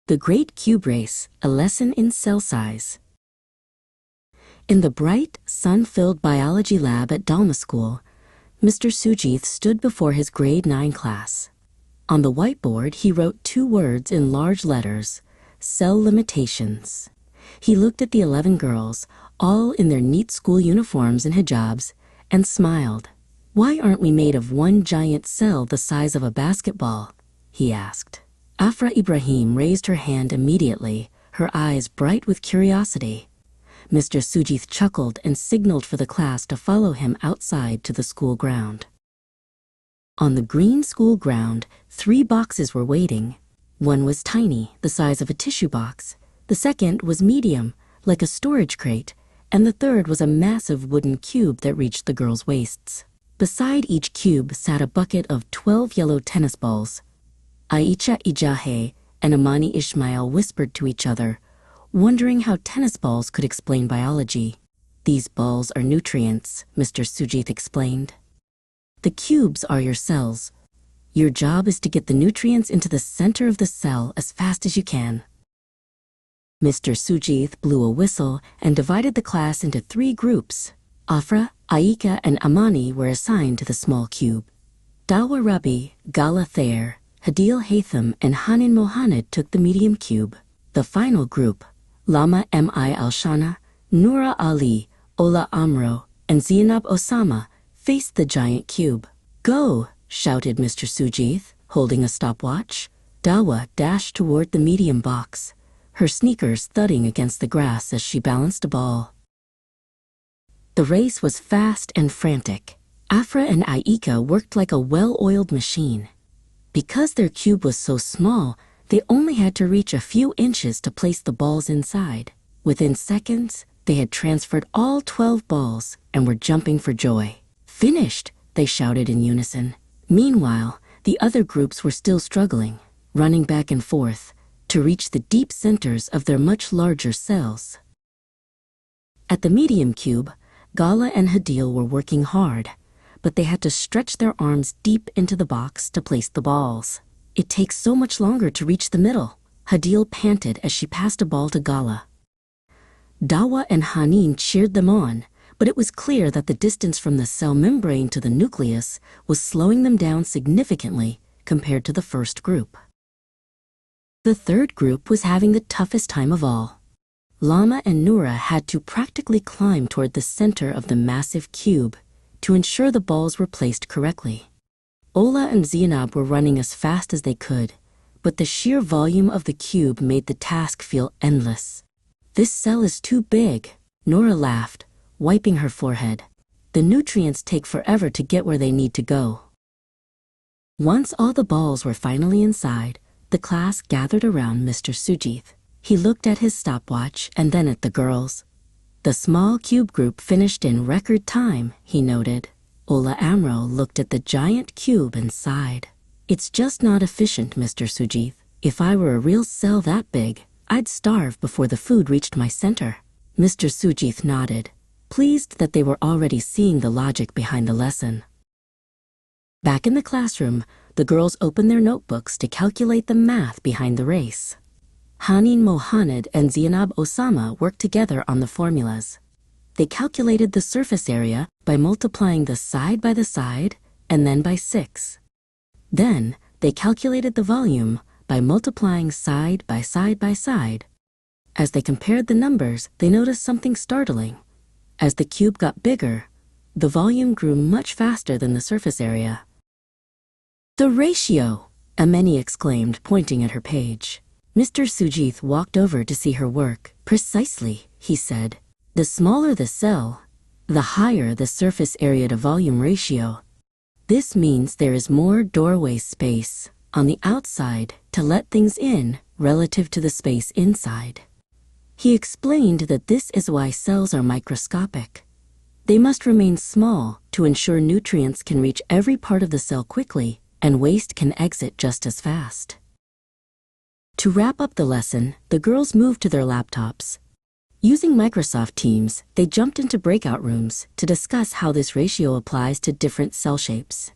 The Great Cube Race, a lesson in cell size. In the bright, sun-filled biology lab at Dalma School, Mr. Sujith stood before his grade 9 class. On the whiteboard, he wrote 2 words in large letters, cell limitations. He looked at the 11 girls, all in their neat school uniforms and hijabs, and smiled. "Why aren't we made of one giant cell the size of a basketball?" he asked. Afra Ibrahim raised her hand immediately, her eyes bright with curiosity. Mr. Sujith chuckled and signaled for the class to follow him outside to the school ground. On the green school ground, 3 boxes were waiting. One was tiny, the size of a tissue box. The second was medium, like a storage crate, and the third was a massive wooden cube that reached the girls' waists. Beside each cube sat a bucket of 12 yellow tennis balls. Aisha Ijahe and Amani Ismail whispered to each other, wondering how tennis balls could explain biology. "These balls are nutrients," Mr. Sujith explained. "The cubes are your cells. Your job is to get the nutrients into the center of the cell as fast as you can." Mr. Sujith blew a whistle and divided the class into 3 groups. Afra, Aika, and Amani were assigned to the small cube. Dawa Rabi, Gala Thayer, Hadil Haytham, and Hanin Mohamed took the medium cube. The final group, Lama M.I. Alshana, Noura Ali, Ola Amro, and Zainab Osama, faced the giant cube. "Go!" shouted Mr. Sujith, holding a stopwatch. Dawa dashed toward the medium box, her sneakers thudding against the grass as she balanced a ball. The race was fast and frantic. Afra and Aika worked like a well-oiled machine. Because their cube was so small, they only had to reach a few inches to place the balls inside. Within seconds, they had transferred all 12 balls and were jumping for joy. "Finished!" they shouted in unison. Meanwhile, the other groups were still struggling, running back and forth to reach the deep centers of their much larger cells. At the medium cube, Gala and Hadil were working hard, but they had to stretch their arms deep into the box to place the balls. "It takes so much longer to reach the middle," Hadil panted as she passed a ball to Gala. Dawa and Hanin cheered them on, but it was clear that the distance from the cell membrane to the nucleus was slowing them down significantly compared to the first group. The third group was having the toughest time of all. Lama and Noura had to practically climb toward the center of the massive cube to ensure the balls were placed correctly. Ola and Zainab were running as fast as they could, but the sheer volume of the cube made the task feel endless. "This cell is too big," Noura laughed, wiping her forehead. "The nutrients take forever to get where they need to go." Once all the balls were finally inside, the class gathered around Mr. Sujith. He looked at his stopwatch and then at the girls. The small cube group finished in record time, he noted. Ola Amro looked at the giant cube and sighed. "It's just not efficient, Mr. Sujith. If I were a real cell that big, I'd starve before the food reached my center." Mr. Sujith nodded, pleased that they were already seeing the logic behind the lesson. Back in the classroom, the girls opened their notebooks to calculate the math behind the race. Hanin Mohamed and Zainab Osama worked together on the formulas. They calculated the surface area by multiplying the side by the side and then by 6. Then they calculated the volume by multiplying side by side by side. As they compared the numbers, they noticed something startling. As the cube got bigger, the volume grew much faster than the surface area. "The ratio!" Ameni exclaimed, pointing at her page. Mr. Sujith walked over to see her work. "Precisely," he said. "The smaller the cell, the higher the surface area to volume ratio. This means there is more doorway space on the outside to let things in relative to the space inside." He explained that this is why cells are microscopic. They must remain small to ensure nutrients can reach every part of the cell quickly and waste can exit just as fast. To wrap up the lesson, the girls moved to their laptops. Using Microsoft Teams, they jumped into breakout rooms to discuss how this ratio applies to different cell shapes.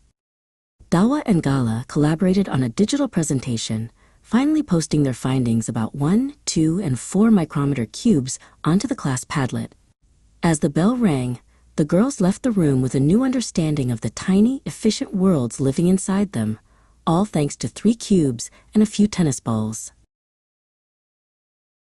Dawa and Gala collaborated on a digital presentation finally posting their findings about 1, 2, and 4 micrometer cubes onto the class Padlet. As the bell rang, the girls left the room with a new understanding of the tiny, efficient worlds living inside them, all thanks to 3 cubes and a few tennis balls.